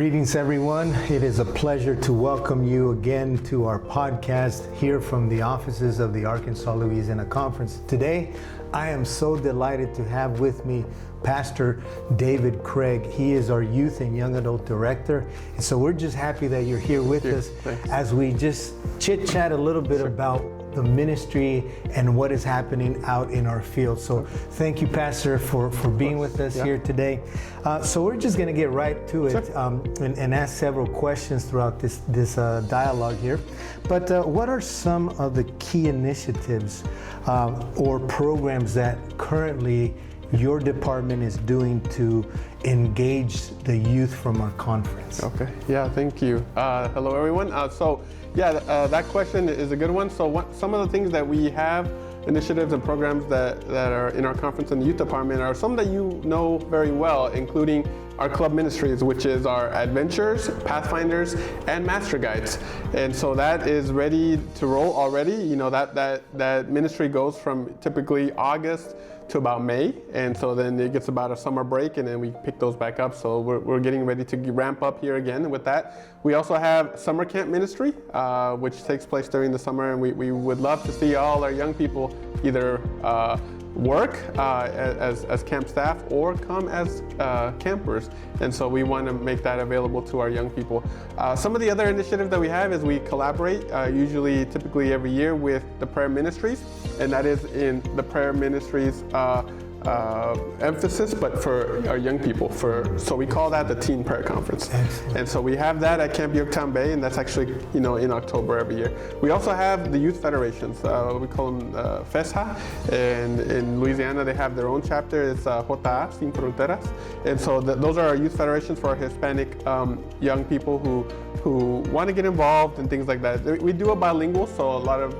Greetings, everyone. It is a pleasure to welcome you again to our podcast here from the offices of the Arkansas-Louisiana Conference. Today, I am so delighted to have with me Pastor David Craig. He is our youth and young adult director. And so we're just happy that you're here with us as we just chit-chat a little bit about the ministry and what is happening out in our field. So thank you, Pastor, for being with us here today. So we're just going to get right to it and ask several questions throughout this dialogue here. But what are some of the key initiatives or programs that currently your department is doing to engage the youth from our conference? Okay, yeah, thank you. Hello, everyone. That question is a good one. So some of the things that we have, initiatives and programs that are in our conference and the youth department, are some that you know very well, including our club ministries, which is our Adventures, Pathfinders, and Master Guides. And so that is ready to roll already. You know, that ministry goes from typically August to about May, and so then it gets about a summer break, and then we pick those back up. So we're getting ready to ramp up here again with that. We also have summer camp ministry, which takes place during the summer, and we would love to see all our young people either work as camp staff or come as campers, and so we want to make that available to our young people. Some of the other initiatives that we have is we collaborate typically every year with the prayer ministries, and that is in the prayer ministries emphasis, but for our young people. So we call that the Teen Prayer Conference. Excellent. And so we have that at Camp Yorktown Bay, and that's actually in October every year. We also have the youth federations. We call them FESA, and in Louisiana they have their own chapter. It's JA Sin Fronteras, and so those are our youth federations for our Hispanic young people who want to get involved and things like that. We do a bilingual, so a lot of,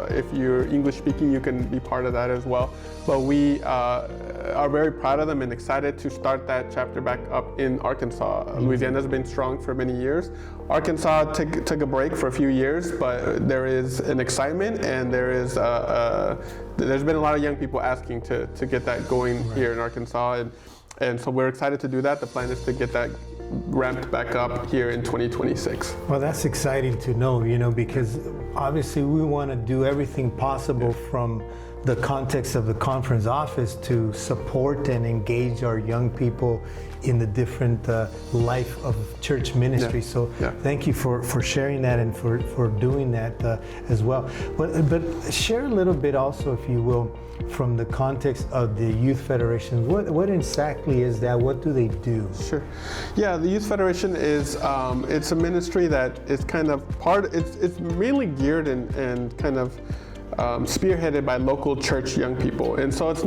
if you're English speaking, you can be part of that as well. But we are very proud of them and excited to start that chapter back up in Arkansas. Louisiana's been strong for many years. Arkansas took a break for a few years, but there is an excitement, and there's been a lot of young people asking to get that going here in Arkansas, and so we're excited to do that. The plan is to get that ramped back up here in 2026. Well, that's exciting to know, because obviously we want to do everything possible from the context of the conference office to support and engage our young people in the different life of church ministry. So thank you for sharing that and for doing that as well. But share a little bit also, if you will, from the context of the Youth Federation. What exactly is that? What do they do? Sure. Yeah, the Youth Federation is it's a ministry that is kind of it's mainly geared and kind of spearheaded by local church young people. And so it's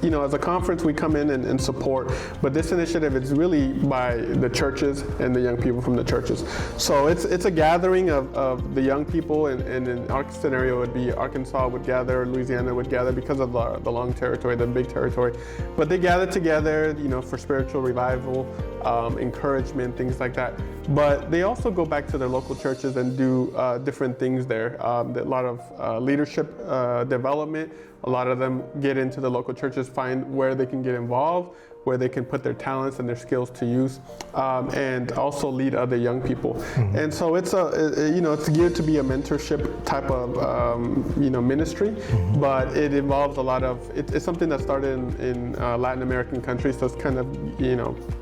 as a conference we come in and support, but this initiative is really by the churches and the young people from the churches. So it's a gathering of the young people, and in our scenario it would be Arkansas would gather, Louisiana would gather because of the long territory, the big territory. But they gather together, for spiritual revival, encouragement, things like that. But they also go back to their local churches and do different things there. A lot of leadership development. A lot of them get into the local churches, find where they can get involved, where they can put their talents and their skills to use, and also lead other young people. Mm-hmm. And so it's it's geared to be a mentorship type of ministry, mm-hmm. but it involves a lot of it's something that started in Latin American countries, so it's kind of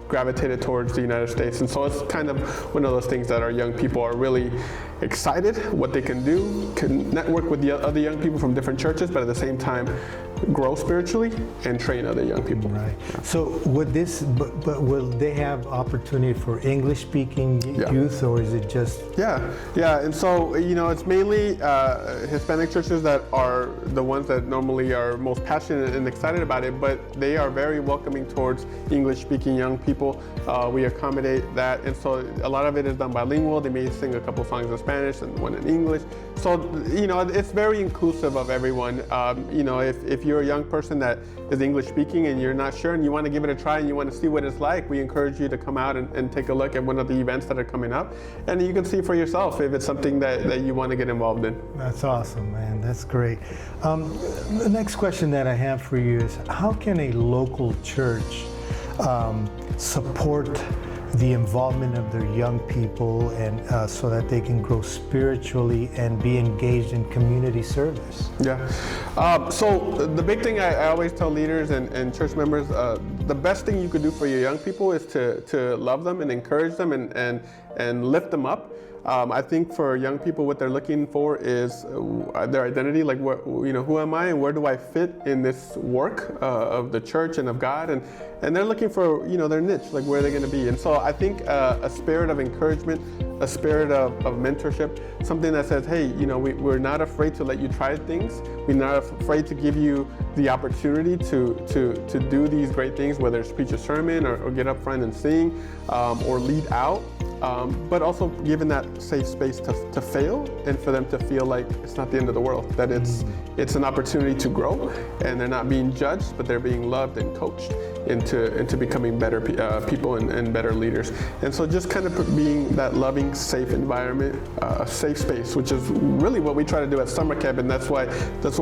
gravitated towards the United States, and so it's kind of one of those things that our young people are really excited what they can do, can network with the other young people from different churches, but at the same time grow spiritually and train other young people. Right. Yeah. So but will they have opportunity for English speaking youth, or is it just? Yeah. And so, it's mainly Hispanic churches that are the ones that normally are most passionate and excited about it, but they are very welcoming towards English speaking young people. We accommodate that. And so a lot of it is done bilingual. They may sing a couple songs in Spanish and one in English. So, it's very inclusive of everyone. If you're a young person that is English speaking and you're not sure and you want to give it a try and you want to see what it's like, we encourage you to come out and take a look at one of the events that are coming up, and you can see for yourself if it's something that you want to get involved in. That's awesome, man. That's great. The next question that I have for you is, how can a local church support the involvement of their young people, and so that they can grow spiritually and be engaged in community service? Yeah. So the big thing I always tell leaders and church members, the best thing you could do for your young people is to love them and encourage them and lift them up. I think for young people, what they're looking for is their identity, like who am I and where do I fit in this work of the church and of God, and they're looking for their niche, like where they're going to be. And so I think a spirit of encouragement, a spirit of mentorship, something that says, hey, we're not afraid to let you try things. We're not afraid to give you the opportunity to do these great things, whether it's preach a sermon or get up front and sing or lead out. But also given that safe space to fail and for them to feel like it's not the end of the world, that it's an opportunity to grow, and they're not being judged, but they're being loved and coached into becoming better people and better leaders. And so just kind of being that loving, safe environment, a safe space, which is really what we try to do at summer camp, and that's what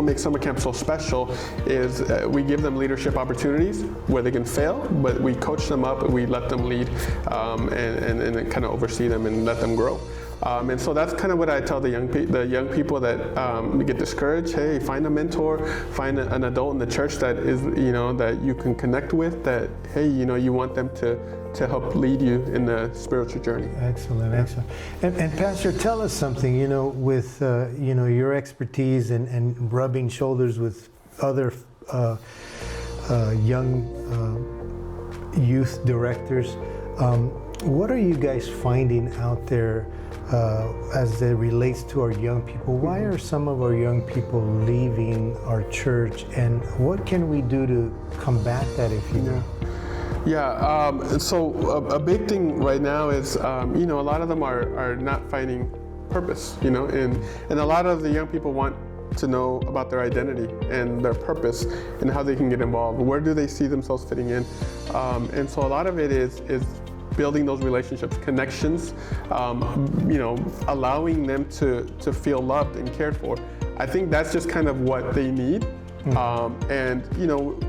makes summer camp so special, is we give them leadership opportunities where they can fail, but we coach them up, we let them lead, and kind of oversee them and let them grow. And so that's kind of what I tell the young people that get discouraged. Hey, find a mentor, find an adult in the church that is that you can connect with. That hey, you want them to help lead you in the spiritual journey. Excellent, excellent. And Pastor, tell us something. With your expertise and rubbing shoulders with other young youth directors. What are you guys finding out there as it relates to our young people? Why are some of our young people leaving our church, and what can we do to combat that, if you know? Yeah, so a big thing right now is, a lot of them are not finding purpose, and a lot of the young people want to know about their identity and their purpose and how they can get involved. Where do they see themselves fitting in? And so a lot of it is building those relationships, connections, allowing them to feel loved and cared for. I think that's just kind of what they need. And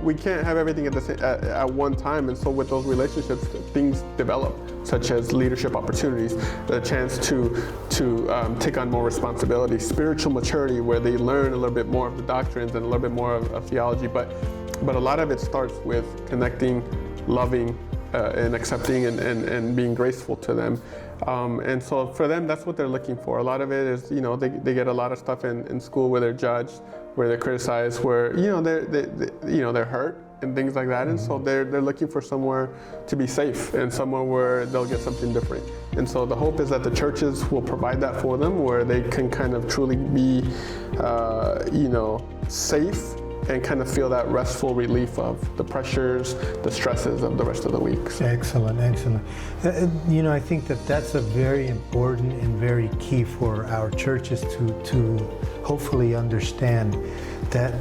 we can't have everything at one time, and so with those relationships, things develop, such as leadership opportunities, the chance to take on more responsibility, spiritual maturity, where they learn a little bit more of the doctrines and a little bit more of theology. But a lot of it starts with connecting, loving, and accepting and being graceful to them. And so for them, that's what they're looking for. A lot of it is, they get a lot of stuff in school where they're judged, where they're criticized, where, they're hurt and things like that. And so they're looking for somewhere to be safe and somewhere where they'll get something different. And so the hope is that the churches will provide that for them, where they can kind of truly be, safe and kind of feel that restful relief of the pressures, the stresses of the rest of the week. So. Excellent, excellent. I think that's a very important and very key for our churches to hopefully understand that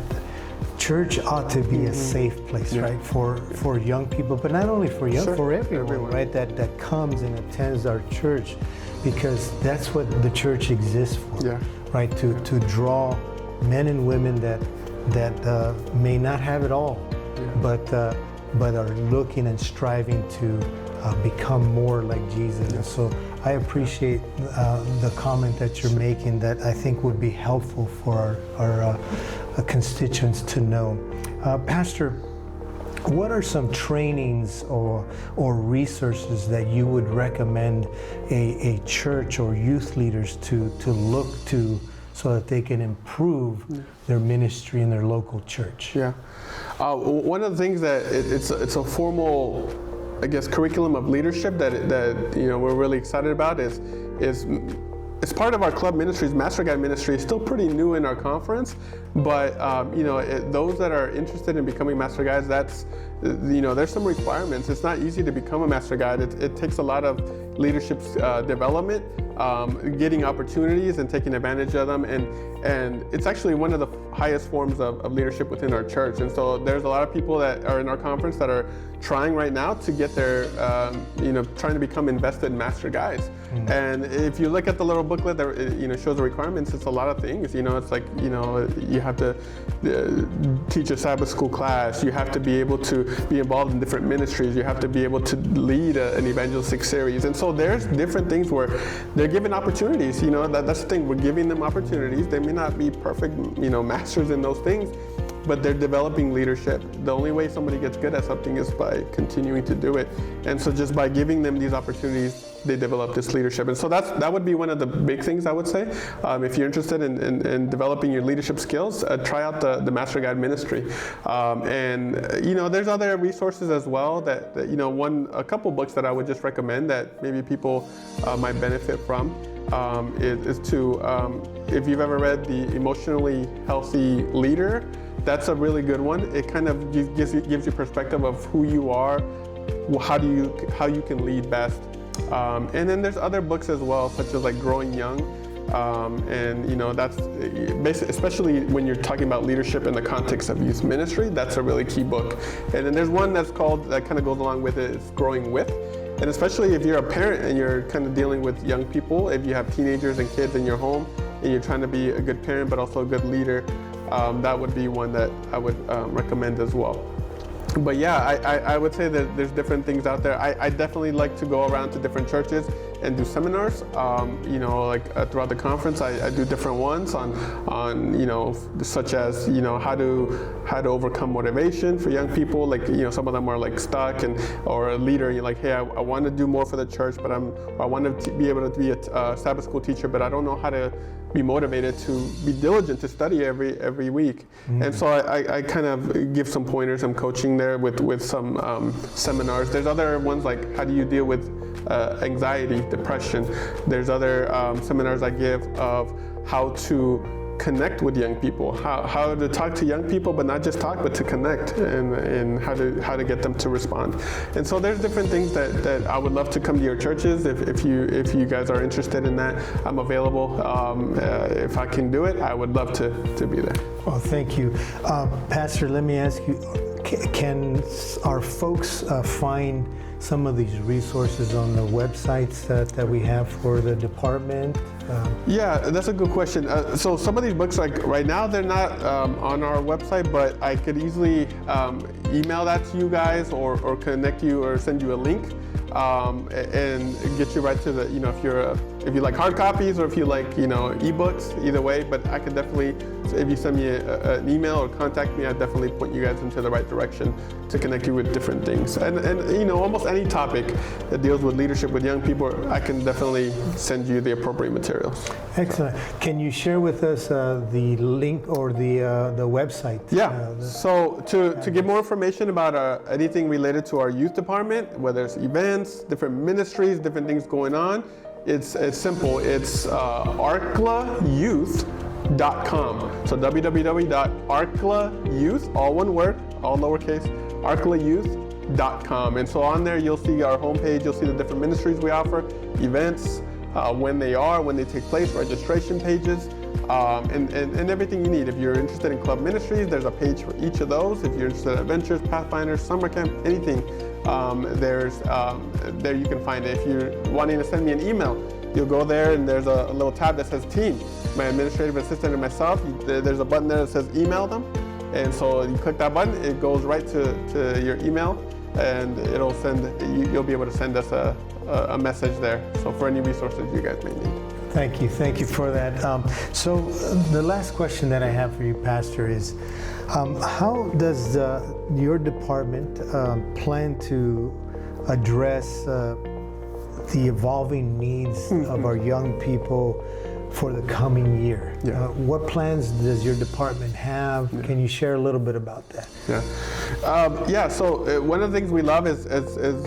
church ought to be a safe place, right, for young people, but not only for young, for everyone, right, that comes and attends our church, because that's what the church exists for, right, to draw men and women that may not have it all, but are looking and striving to become more like Jesus. And so I appreciate the comment that you're making, that I think would be helpful for our constituents to know. Pastor, what are some trainings or resources that you would recommend a church or youth leaders to look to, so that they can improve their ministry in their local church? Yeah. One of the things that it's a formal, I guess, curriculum of leadership that we're really excited about is it's part of our club ministries. Master Guide ministry is still pretty new in our conference, but those that are interested in becoming Master Guides, there's some requirements. It's not easy to become a Master Guide. It takes a lot of leadership development, getting opportunities and taking advantage of them, and it's actually one of the highest forms of leadership within our church. And so there's a lot of people that are in our conference that are trying right now to get their, trying to become invested Master Guides. And if you look at the little booklet that shows the requirements, it's a lot of things. It's like you have to teach a Sabbath school class. You have to be able to be involved in different ministries. You have to be able to lead an evangelistic series. And so there's different things where they're given opportunities. That's the thing. We're giving them opportunities. They may not be perfect, masters in those things, but they're developing leadership. The only way somebody gets good at something is by continuing to do it. And so just by giving them these opportunities, they develop this leadership. And so that would be one of the big things, I would say. If you're interested in developing your leadership skills, try out the Master Guide Ministry. There's other resources as well that a couple books that I would just recommend that maybe people might benefit from is if you've ever read The Emotionally Healthy Leader, that's a really good one. It kind of gives you perspective of who you are, how you can lead best. And then there's other books as well, such as like Growing Young. That's basically, especially when you're talking about leadership in the context of youth ministry, that's a really key book. And then there's one that kind of goes along with it, it's Growing With. And especially if you're a parent and you're kind of dealing with young people, if you have teenagers and kids in your home and you're trying to be a good parent but also a good leader, that would be one that I would recommend as well. But yeah, I would say that there's different things out there. I definitely like to go around to different churches and do seminars. Throughout the conference, I do different ones on such as how to overcome motivation for young people. Like some of them are like stuck or a leader. You're like, hey, I want to do more for the church, but I want to be able to be a Sabbath school teacher, but I don't know how to be motivated to be diligent to study every week. And so I kind of give some pointers. I'm coaching there with some seminars. There's other ones like how do you deal with anxiety, depression. There's other seminars I give of how to connect with young people, how to talk to young people, but not just talk, but to connect, and how to get them to respond. And so there's different things that I would love to come to your churches. If you guys are interested in that, I'm available. If I can do it, I would love to be there. Well, thank you. Pastor, let me ask you, can our folks find some of these resources on the websites that we have for the department? Yeah, that's a good question. So some of these books, like right now, they're not on our website, but I could easily email that to you guys or connect you or send you a link and get you right to the, if you like hard copies or if you like, ebooks, either way. But I could definitely, if you send me an email or contact me, I'd definitely point you guys into the right direction to connect you with different things. And almost any topic that deals with leadership with young people, I can definitely send you the appropriate materials. Excellent. Can you share with us the link or the website? Yeah. So to get more information about anything related to our youth department, whether it's events, different ministries, different things going on, it's simple. It's arklayouth.com. So www.arklayouth, all one word, all lowercase, arklayouth.com. And so on there, you'll see our homepage. You'll see the different ministries we offer, events, when they take place, registration pages, and everything you need. If you're interested in club ministries, there's a page for each of those. If you're interested in adventures, pathfinders, summer camp, anything, there you can find it. If you're wanting to send me an email, you'll go there and there's a little tab that says team. My administrative assistant and myself, there's a button there that says email them. And so you click that button, it goes right to your email, and you'll be able to send us a message there. So for any resources you guys may need. Thank you for that. So the last question that I have for you, Pastor, is how does your department plan to address the evolving needs of our young people for the coming year? Yeah. What plans does your department have? Yeah. Can you share a little bit about that? So one of the things we love is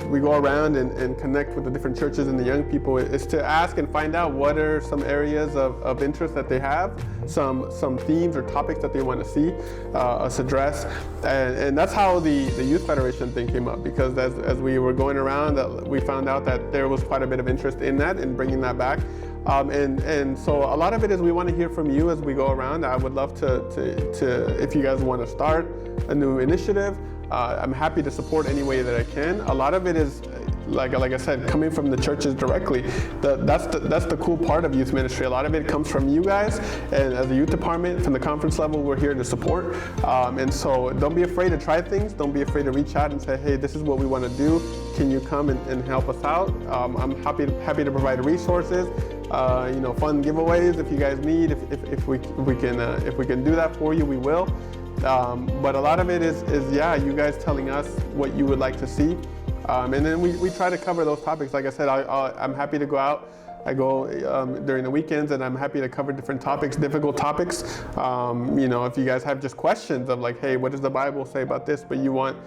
we go around and connect with the different churches and the young people is to ask and find out what are some areas of interest that they have, some themes or topics that they want to see us address. And that's how the Youth Federation thing came up, because as we were going around, we found out that there was quite a bit of interest in that and bringing that back. And so a lot of it is we want to hear from you as we go around. I would love to if you guys want to start a new initiative, I'm happy to support any way that I can. A lot of it is, like I said, coming from the churches directly. That's the cool part of youth ministry. A lot of it comes from you guys, and as a youth department, from the conference level, we're here to support. And so don't be afraid to try things. Don't be afraid to reach out and say, hey, this is what we want to do. Can you come and help us out? I'm happy to provide resources. Fun giveaways if you guys need. If we can do that for you, we will. But a lot of it is you guys telling us what you would like to see, and then we try to cover those topics. Like I said, I'm happy to go out. I go during the weekends, and I'm happy to cover different topics, difficult topics. If you guys have just questions of like, hey, what does the Bible say about this? But you want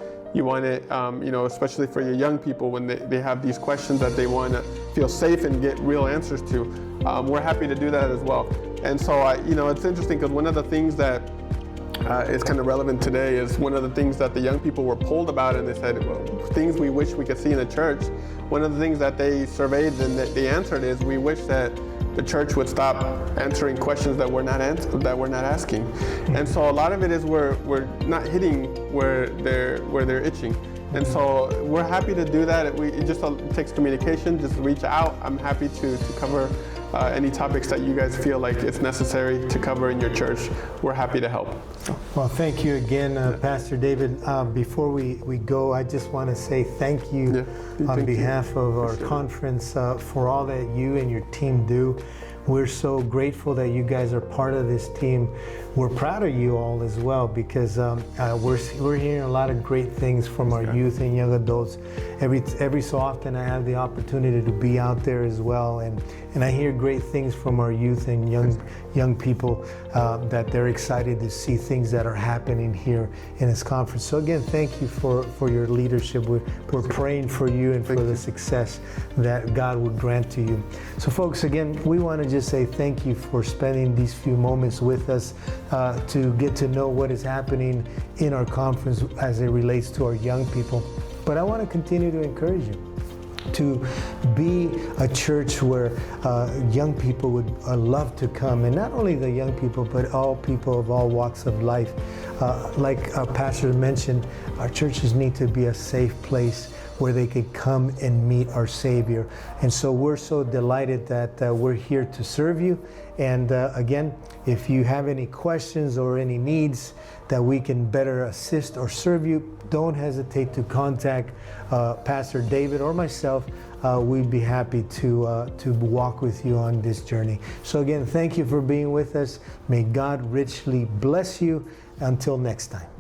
it, especially for your young people when they have these questions that they want to feel safe and get real answers to. We're happy to do that as well. And so, it's interesting because one of the things that is kind of relevant today is one of the things that the young people were polled about, and they said, well, things we wish we could see in the church. One of the things that they surveyed and that they answered is, we wish that the church would stop answering questions that we're not asking. And so a lot of it is we're not hitting where they're itching. And so we're happy to do that. It just takes communication. Just reach out. I'm happy to cover any topics that you guys feel like it's necessary to cover in your church. We're happy to help. Well, thank you again, Pastor David. Before we go, I just want to say thank you on behalf of our conference for all that you and your team do. We're so grateful that you guys are part of this team. We're proud of you all as well, because we're hearing a lot of great things from our youth and young adults. Every so often I have the opportunity to be out there as well, and I hear great things from our youth and young people that they're excited to see things that are happening here in this conference. So again, thank you for your leadership. We're praying for you and for the success that God would grant to you. So folks, again, we want to just say thank you for spending these few moments with us to get to know what is happening in our conference as it relates to our young people. But I want to continue to encourage you to be a church where young people would love to come, and not only the young people, but all people of all walks of life. Like Pastor mentioned, our churches need to be a safe place where they could come and meet our Savior. And so we're so delighted that we're here to serve you. And again, if you have any questions or any needs that we can better assist or serve you, don't hesitate to contact Pastor David or myself. We'd be happy to walk with you on this journey. So again, thank you for being with us. May God richly bless you. Until next time.